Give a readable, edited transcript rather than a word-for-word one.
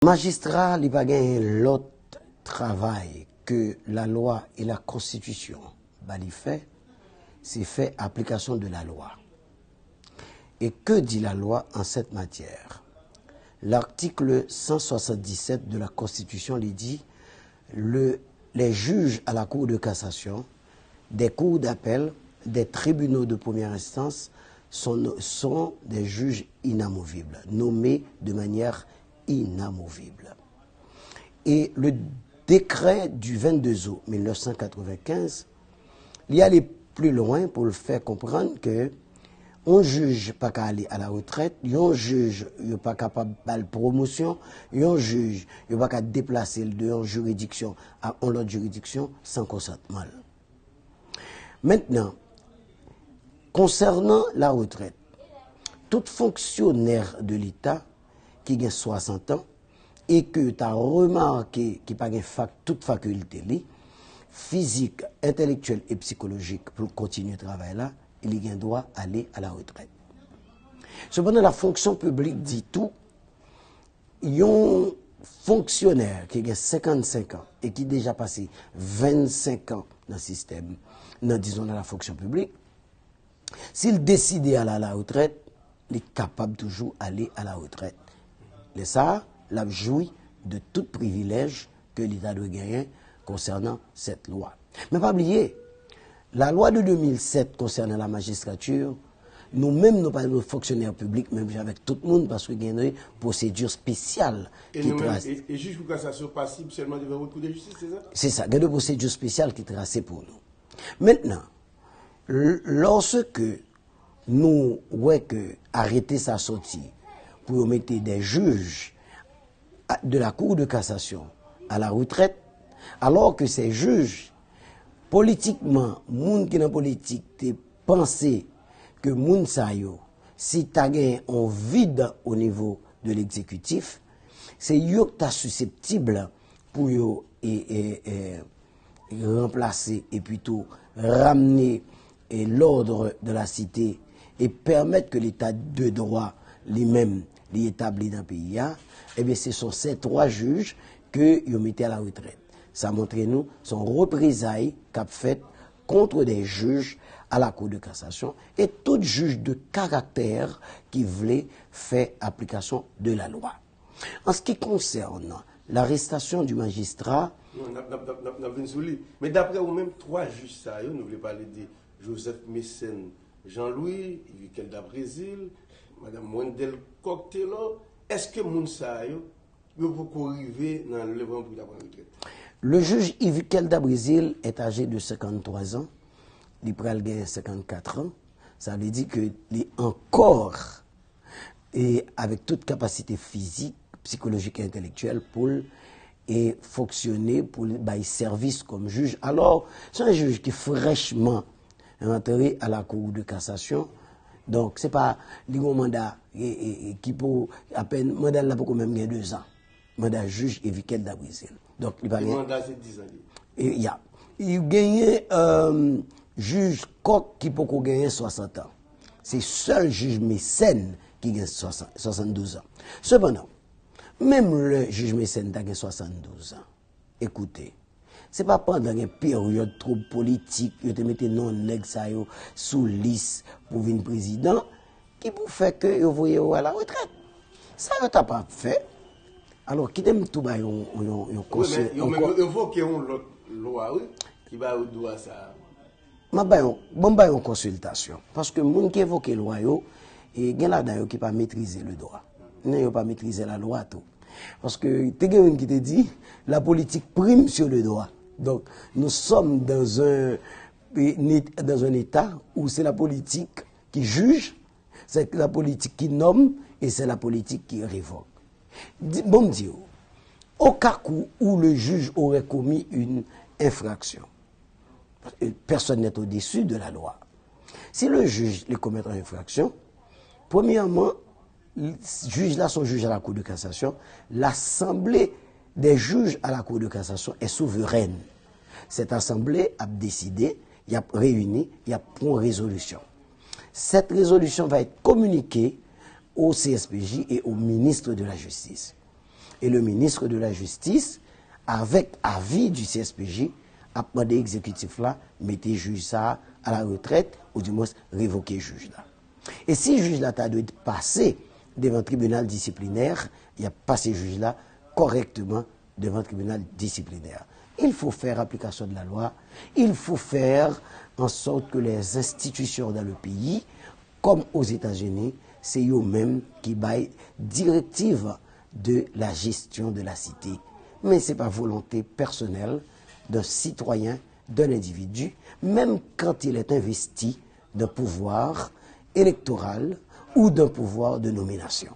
Magistrat, il n'y a pas l'autre travail que la loi et la constitution fait, c'est faire application de la loi. Et que dit la loi en cette matière? L'article 177 de la Constitution lui dit les juges à la Cour de cassation, des cours d'appel, des tribunaux de première instance sont des juges inamovibles, nommés de manière inamovible. Et le décret du 22 août 1995, il y allait plus loin pour le faire comprendre que on juge pas qu'à aller à la retraite, on juge il pas capable de promotion, on juge il pas qu'à déplacer de une juridiction à une autre juridiction sans consentement. Maintenant, concernant la retraite, tout fonctionnaire de l'État qui a 60 ans et que tu as remarqué qu'il n'a pas toute faculté physique, intellectuelle et psychologique pour continuer le travail là, il a droit d'aller à la retraite. Cependant, la fonction publique dit tout. Un fonctionnaire qui a 55 ans et qui a déjà passé 25 ans dans le système, disons dans la fonction publique, s'il décide d'aller à la retraite, il est capable toujours d'aller à la retraite. Et ça, il jouit de tout privilège que l'État doit gagner concernant cette loi. Mais pas oublier, la loi de 2007 concernant la magistrature, nous-mêmes, nous parlons de fonctionnaires publics, même avec tout le monde, parce qu'il y a une procédure spéciale qui trace. Et juge pour cassation passible seulement devant votre cour de justice, c'est ça? C'est ça, il y a une procédure spéciale qui est tracée pour nous. Maintenant, lorsque nous voyons que arrêter sa sortie pour mettre des juges de la Cour de cassation à la retraite, alors que ces juges, politiquement, moun qui dans politique, te pensé que moun sa yo, si tu as un vide au niveau de l'exécutif, c'est yo que tu es susceptible pour yo remplacer et plutôt ramener l'ordre de la cité et permettre que l'état de droit lui-même l'établit dans le pays, eh bien ce sont ces trois juges que yo mettez à la retraite. Ça montre nous son représailles qu'a fait contre des juges à la Cour de cassation et tout juge de caractère qui voulait faire application de la loi. En ce qui concerne l'arrestation du magistrat... Mais d'après vous-même, trois juges, ça, nous voulons parler de Joseph Mécène, Jean-Louis, Ivikelda Brésil, Mme Wendel Coctello. Est-ce que Mounsa, vous pouvez arriver dans le lèvement pour la retraite? Le juge Ivikelda Brésil est âgé de 53 ans. Il pral gagne 54 ans. Ça veut dire qu'il est encore et avec toute capacité physique, psychologique et intellectuelle pour fonctionner, pour bailler service comme juge. Alors, c'est un juge qui est fraîchement rentré à la Cour de cassation. Donc, ce n'est pas le mandat qui peut à peine, mandat là pour même 2 ans. Mandat juge Ivikelda Brésil. Donc, il va le mandat, c'est 10 ans. Il gagne juge Coq qui peut gagner 60 ans. C'est seul juge Mécène qui gagne 72 ans. Cependant, même le juge Mécène qui a 72 ans, écoutez, ce n'est pas pendant une période trop politique, il te mette non nèg sa yo sous liste pour venir président, qui pour faire que vous voyez à la retraite. Ça ne t'a pas fait. Alors, qui t'aime tout bas, on conseille. Il faut qu'il y ait une loi qui va au droit ça. Je vais une consultation. Parce que les gens qui évoquent le loi, il y a des gens qui ne pas maîtriser le droit. Ils ne pas maîtriser la loi. Tout. Parce que il y a des gens qui te disent la politique prime sur le droit. Donc, nous sommes dans un État où c'est la politique qui juge, c'est la politique qui nomme et c'est la politique qui révoque. Bon Dieu, au cas où le juge aurait commis une infraction, personne n'est au-dessus de la loi. Si le juge commet une infraction, premièrement, les juges là sont juges à la Cour de cassation, l'assemblée des juges à la Cour de cassation est souveraine. Cette assemblée a décidé, il a réuni, il a pris une résolution. Cette résolution va être communiquée au CSPJ et au ministre de la Justice. Et le ministre de la Justice, avec avis du CSPJ, a demandé l'exécutif là, mettez juge ça à la retraite, ou du moins révoquer juge là. Et si le juge là doit passer devant le tribunal disciplinaire, il y a passé juge là correctement devant le tribunal disciplinaire. Il faut faire application de la loi, il faut faire en sorte que les institutions dans le pays, comme aux États-Unis, c'est eux-mêmes qui baillent directive de la gestion de la cité. Mais ce n'est pas volonté personnelle d'un citoyen, d'un individu, même quand il est investi d'un pouvoir électoral ou d'un pouvoir de nomination.